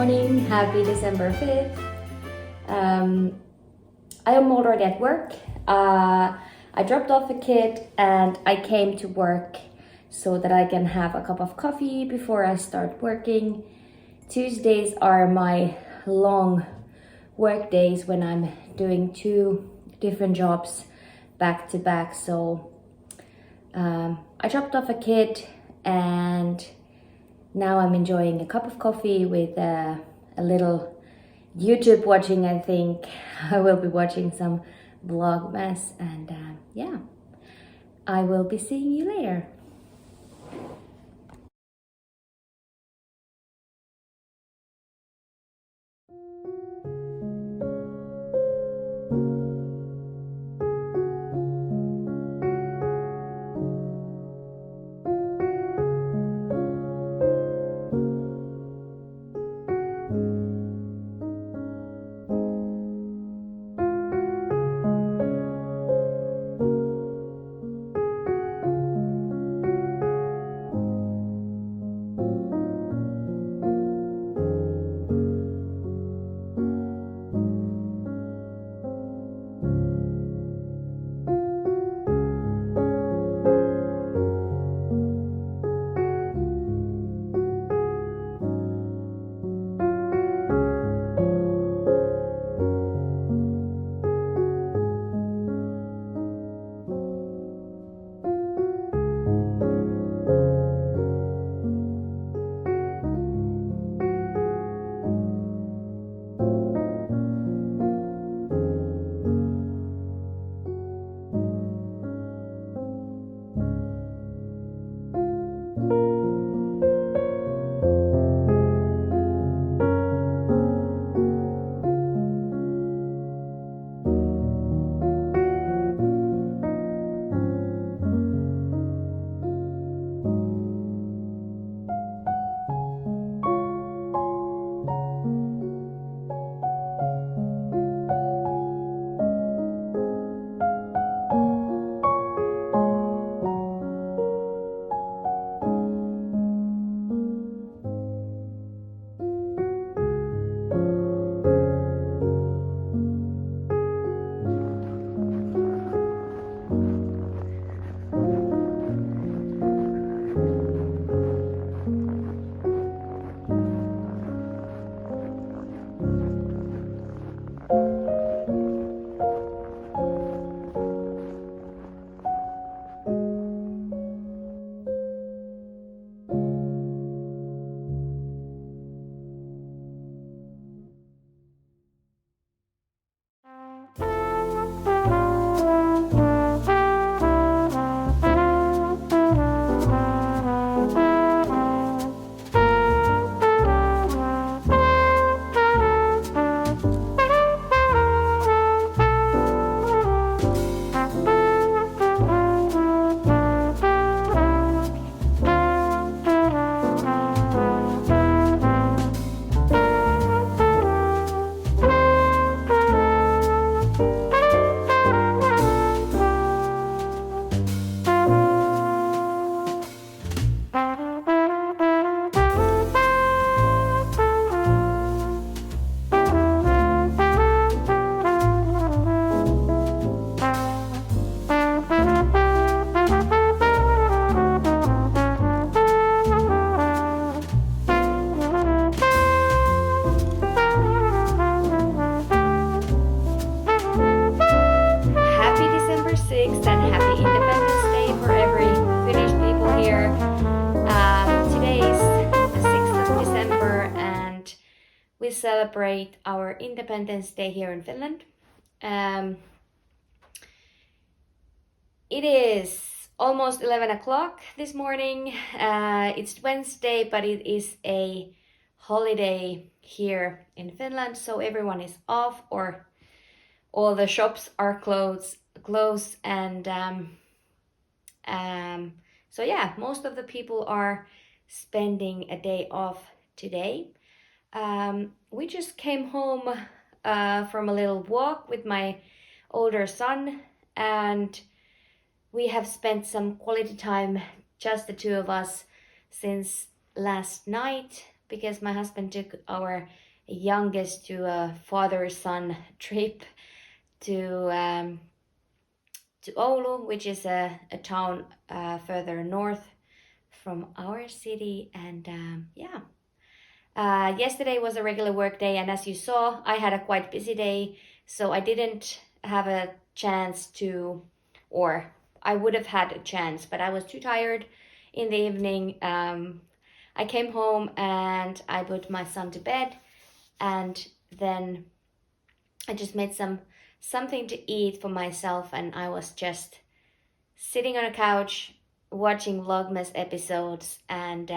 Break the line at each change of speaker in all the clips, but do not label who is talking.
morning, happy December 5th. I am already at work. I dropped off a kid and I came to work so that I can have a cup of coffee before I start working. Tuesdays are my long work days when I'm doing 2 different jobs back to back. So I dropped off a kid and now I'm enjoying a cup of coffee with a little YouTube watching. I think I will be watching some Vlogmas and yeah, I will be seeing you later. And happy Independence Day for every Finnish people here. Today is the 6th of December and we celebrate our Independence Day here in Finland. It is almost 11 o'clock this morning. It's Wednesday, but it is a holiday here in Finland, so everyone is off or all the shops are closed and so yeah, most of the people are spending a day off today. We just came home from a little walk with my older son and we have spent some quality time, just the two of us, since last night because my husband took our youngest to a father-son trip to Oulu, which is a town further north from our city. And yesterday was a regular work day, and as you saw, I had a quite busy day, so I didn't have a chance to, or I would have had a chance, but I was too tired in the evening. I came home and I put my son to bed, and then I just made something to eat for myself, and I was just sitting on a couch watching Vlogmas episodes and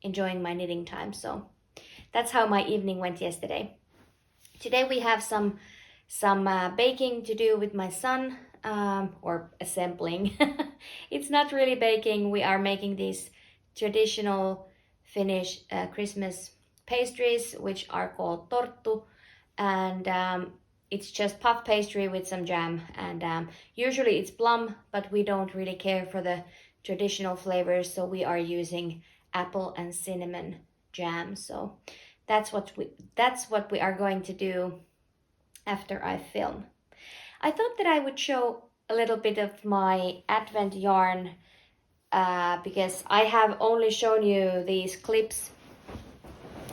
enjoying my knitting time. So that's how my evening went yesterday. Today we have some baking to do with my son, or assembling. It's not really baking. We are making these traditional Finnish Christmas pastries, which are called torttu, and it's just puff pastry with some jam, and usually it's plum, but we don't really care for the traditional flavors, so we are using apple and cinnamon jam. So that's what we are going to do after I film. I thought that I would show a little bit of my advent yarn because I have only shown you these clips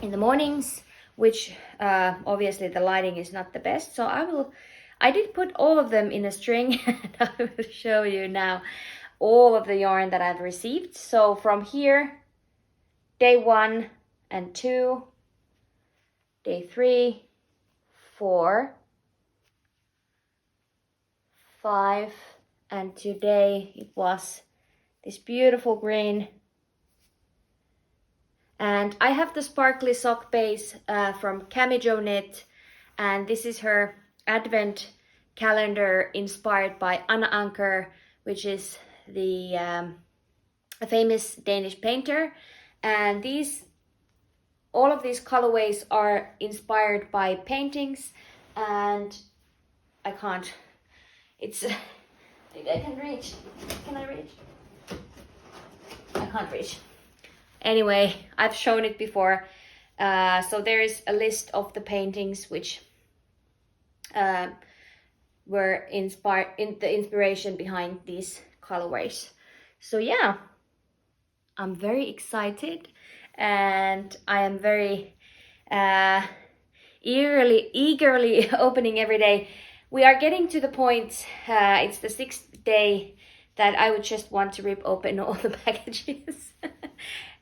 in the mornings, which obviously the lighting is not the best. So I did put all of them in a string and I will show you now all of the yarn that I've received. So from here, day 1 and 2, day 3, 4, 5, and today it was this beautiful green. And I have the sparkly sock base from Camijo Knit, and this is her advent calendar inspired by Anna Anker, which is the a famous Danish painter. And all of these colorways are inspired by paintings, and I can't, it's, maybe I can reach, can I reach? I can't reach. Anyway, I've shown it before. So there is a list of the paintings which were inspired, in the inspiration behind these colorways. So yeah, I'm very excited, and I am very eagerly opening every day. We are getting to the point, it's the 6th day, that I would just want to rip open all the packages.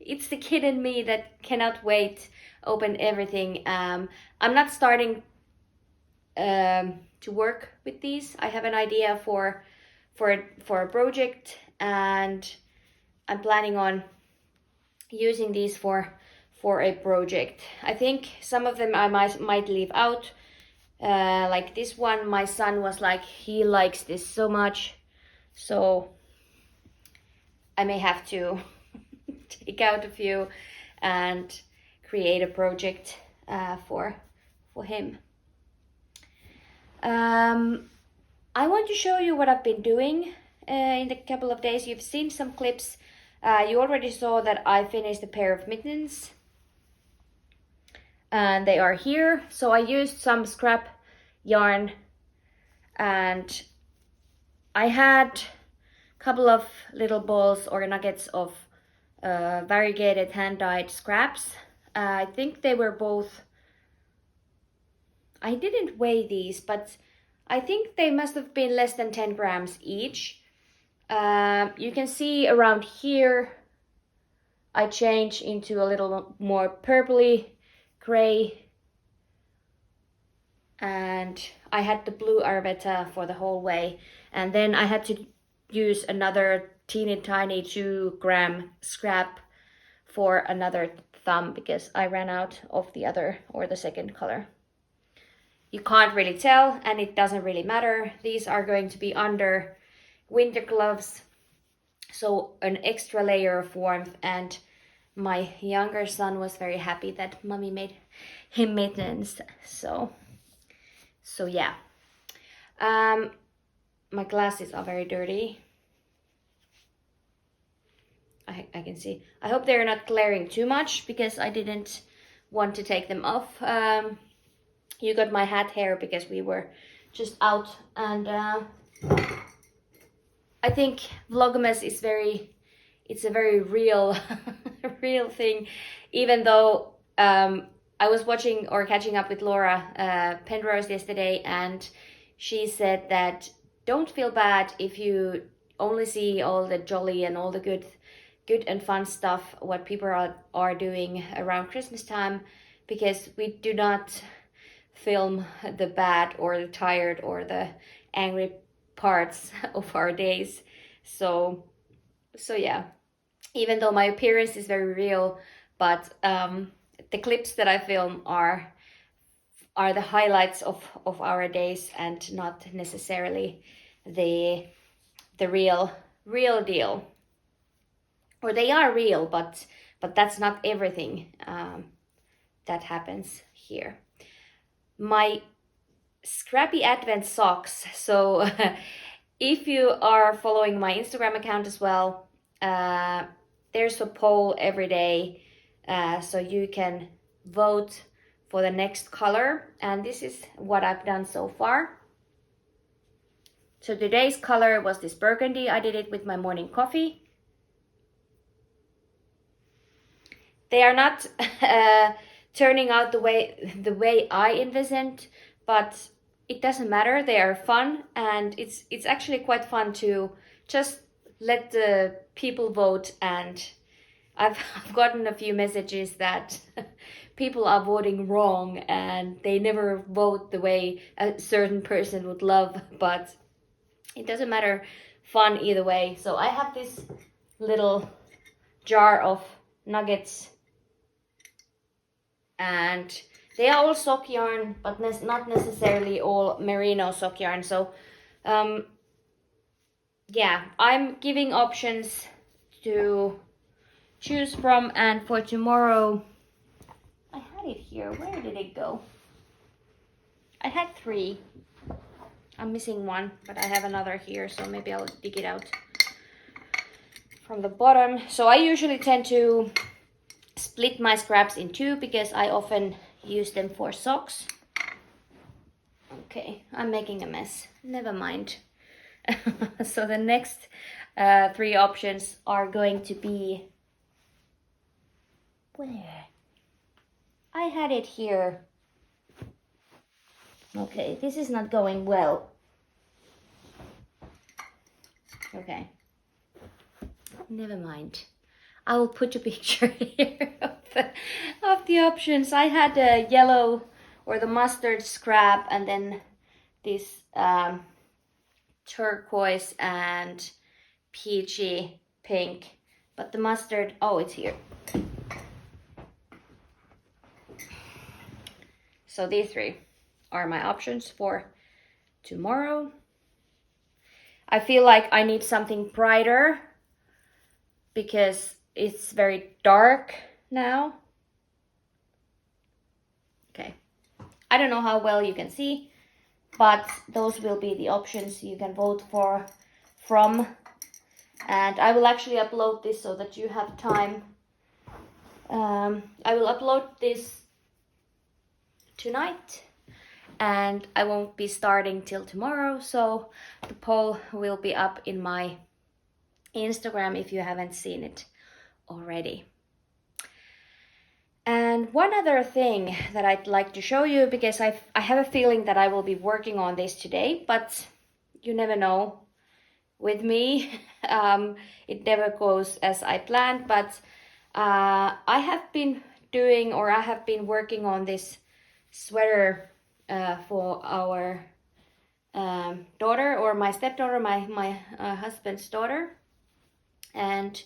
It's the kid in me that cannot wait open everything. I'm not starting to work with these. I have an idea for a project, and I'm planning on using these for a project. I think some of them I might leave out. Like this one, my son was like, he likes this so much, so I may have to take out a few and create a project for him. I want to show you what I've been doing in the couple of days. You've seen some clips. You already saw that I finished a pair of mittens, and they are here. So I used some scrap yarn, and I had a couple of little balls or nuggets of variegated hand-dyed scraps. I think they were both, I didn't weigh these, but I think they must have been less than 10 grams each. You can see around here I changed into a little more purpley gray, and I had the blue Arvetta for the whole way, and then I had to use another teeny tiny 2-gram scrap for another thumb because I ran out of the other, or the second color. You can't really tell, and it doesn't really matter. These are going to be under winter gloves, so an extra layer of warmth. And my younger son was very happy that mommy made him mittens. So yeah. My glasses are very dirty. I I can see. I hope they're not glaring too much because I didn't want to take them off. You got my hat hair because we were just out, and I think Vlogmas is it's a very real real thing, even though I was watching or catching up with Laura Penrose yesterday, and she said that don't feel bad if you only see all the jolly and all the good and fun stuff what people are doing around Christmas time, because we do not film the bad or the tired or the angry parts of our days. So yeah, even though my appearance is very real, but the clips that I film are the highlights of our days and not necessarily the real deal. Or they are real, but that's not everything that happens here. My Scrappy Advent socks. So if you are following my Instagram account as well, there's a poll every day, so you can vote for the next color, and this is what I've done so far. So today's color was this burgundy. I did it with my morning coffee. They are not turning out the way I envisioned, but it doesn't matter. They are fun, and it's actually quite fun to just let the people vote. And I've gotten a few messages that people are voting wrong and they never vote the way a certain person would love, but it doesn't matter. Fun either way. So I have this little jar of nuggets, and they are all sock yarn, but not necessarily all merino sock yarn. So yeah, I'm giving options to choose from, and for tomorrow I had it here. Where did it go? I had 3. I'm missing one, but I have another here, so maybe I'll dig it out from the bottom. So I usually tend to split my scraps in 2 because I often use them for socks. Okay, I'm making a mess. Never mind. So the next 3 options are going to be... Where? I had it here. Okay, this is not going well. Okay, never mind. I will put a picture here of the options. I had the yellow or the mustard scrap, and then this turquoise and peachy pink. But the mustard, oh, it's here. So these 3 are my options for tomorrow. I feel like I need something brighter because it's very dark now. Okay, I don't know how well you can see, but those will be the options you can vote from. And I will actually upload this so that you have time. I will upload this tonight, and I won't be starting till tomorrow, so the poll will be up in my Instagram if you haven't seen it already. And one other thing that I'd like to show you, because I have a feeling that I will be working on this today, but you never know with me. It never goes as I planned, but I have been working on this sweater for our daughter, or my stepdaughter, my husband's daughter. And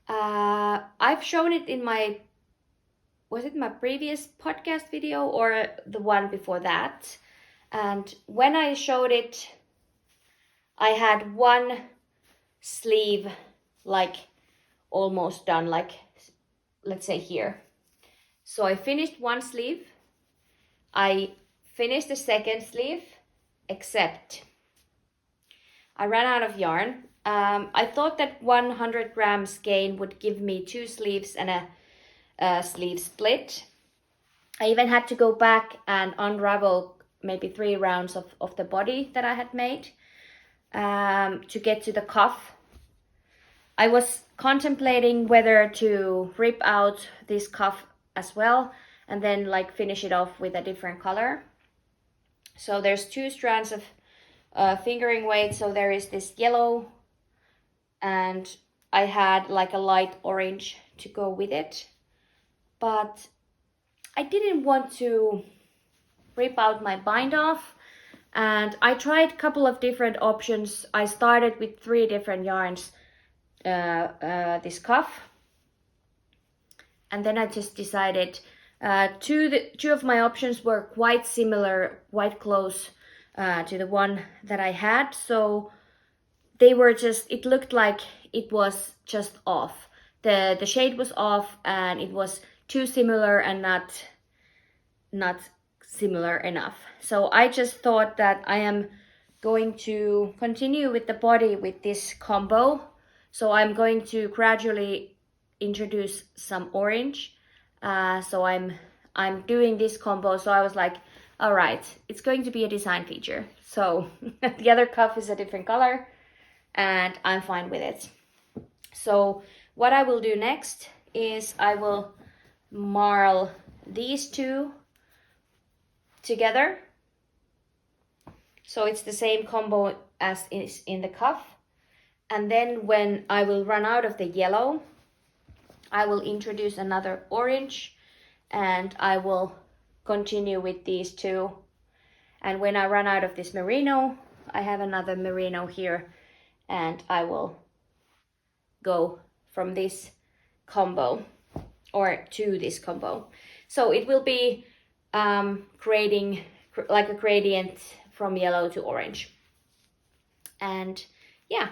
I've shown it in my, was it my previous podcast video or the one before that? And when I showed it, I had one sleeve like almost done, like let's say here. So I finished one sleeve. I finished the second sleeve, except I ran out of yarn, I thought that 100 grams skein would give me 2 sleeves and a sleeve split. I even had to go back and unravel maybe 3 rounds of the body that I had made to get to the cuff. I was contemplating whether to rip out this cuff as well and then like finish it off with a different color. So there's 2 strands of fingering weight. So there is this yellow and I had like a light orange to go with it. But I didn't want to rip out my bind off, and I tried a couple of different options. I started with 3 different yarns, this cuff, and then I just decided two of my options were quite similar, quite close to the one that I had, so they were just, it looked like it was just off. The shade was off and it was too similar and not similar enough. So I just thought that I am going to continue with the body with this combo. So I'm going to gradually introduce some orange. So I'm doing this combo. So I was like, all right, it's going to be a design feature. So the other cuff is a different color and I'm fine with it. So what I will do next is I will marl these 2 together. So it's the same combo as is in the cuff. And then when I will run out of the yellow, I will introduce another orange and I will continue with these 2. And when I run out of this merino, I have another merino here and I will go from this combo or to this combo. So it will be creating like a gradient from yellow to orange. And yeah,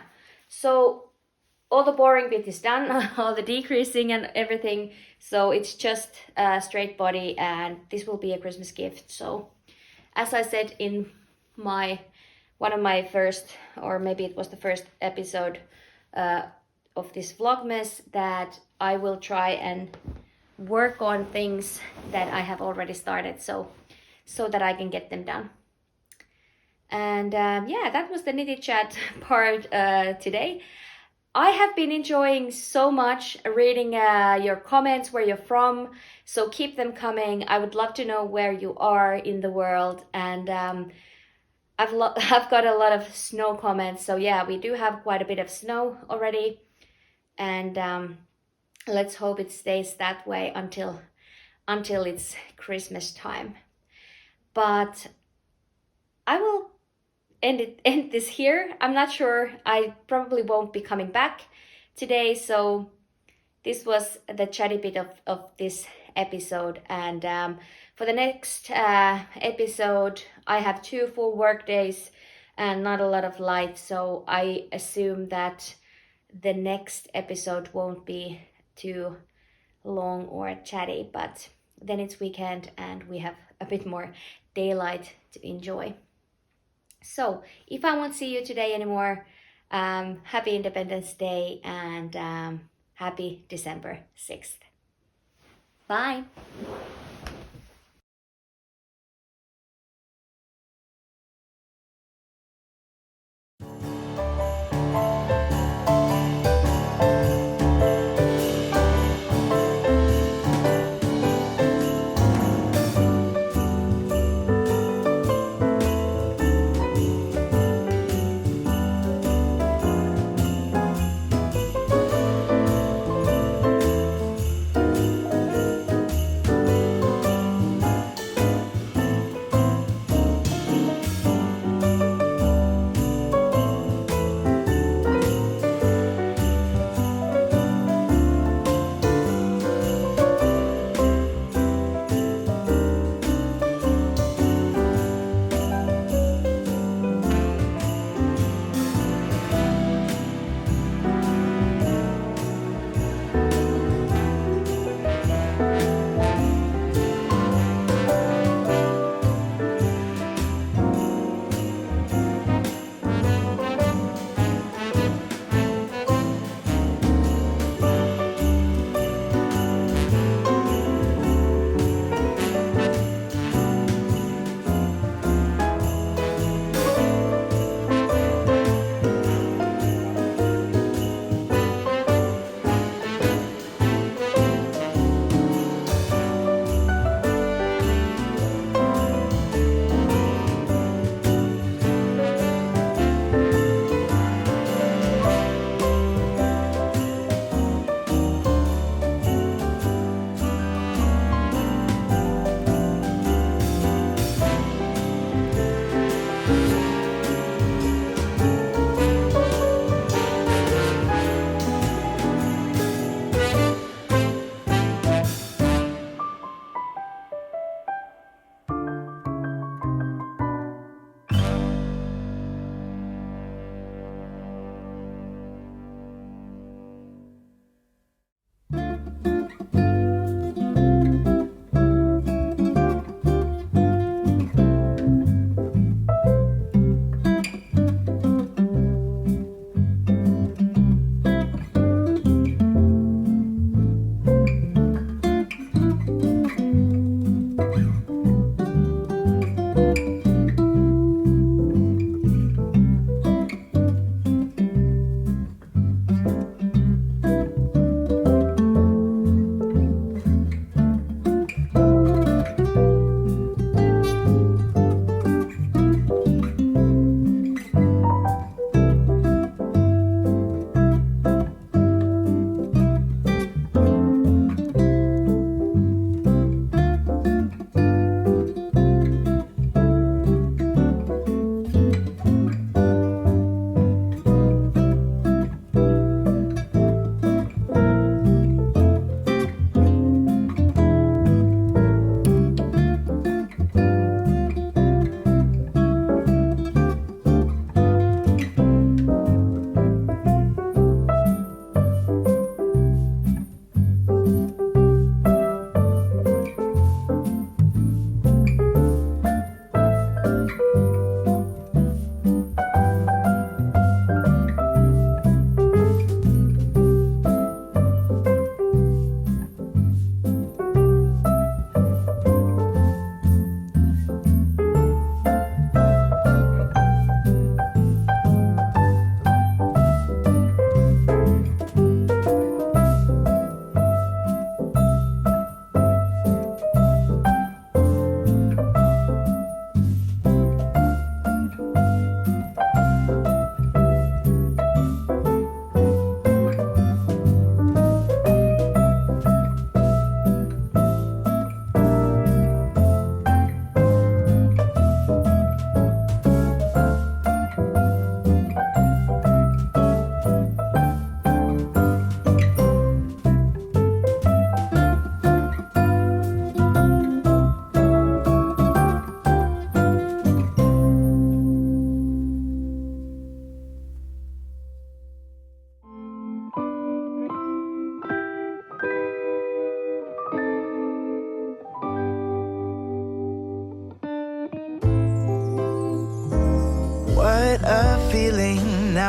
so all the boring bit is done, all the decreasing and everything. So it's just a straight body and this will be a Christmas gift. So as I said in one of my first, or maybe it was the first episode of this Vlogmas, that I will try and work on things that I have already started so that I can get them done. And yeah, that was the knitted chat part today. I have been enjoying so much reading your comments, where you're from, so keep them coming. I would love to know where you are in the world, and I've got a lot of snow comments, so yeah, we do have quite a bit of snow already, and let's hope it stays that way until it's Christmas time. But I will end this here. I'm not sure, I probably won't be coming back today, so this was the chatty bit of this episode. And for the next episode, I have 2 full work days and not a lot of light, so I assume that the next episode won't be too long or chatty, but then it's weekend and we have a bit more daylight to enjoy. So if I won't see you today anymore, happy Independence Day and happy December 6th. Bye.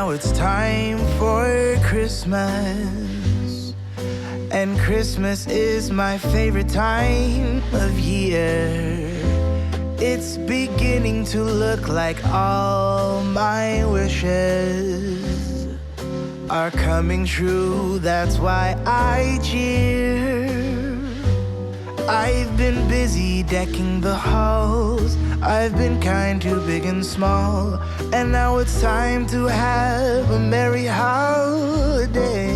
now it's time for Christmas. And Christmas is my favorite time of year. It's beginning to look like all my wishes are coming true. That's why I cheer. I've been busy decking the halls. I've been kind to big and small. And now it's time to have a merry holiday.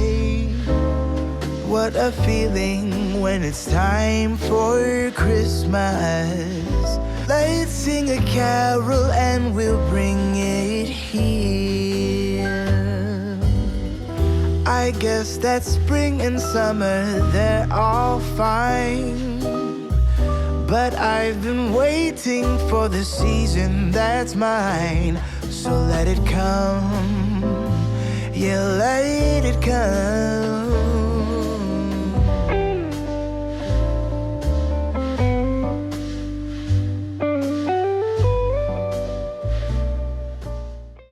What a feeling when it's time for Christmas. Let's sing a carol and we'll bring it here. I guess that spring and summer, they're all fine. But I've been waiting for the season that's mine. So let it come, yeah, let it come.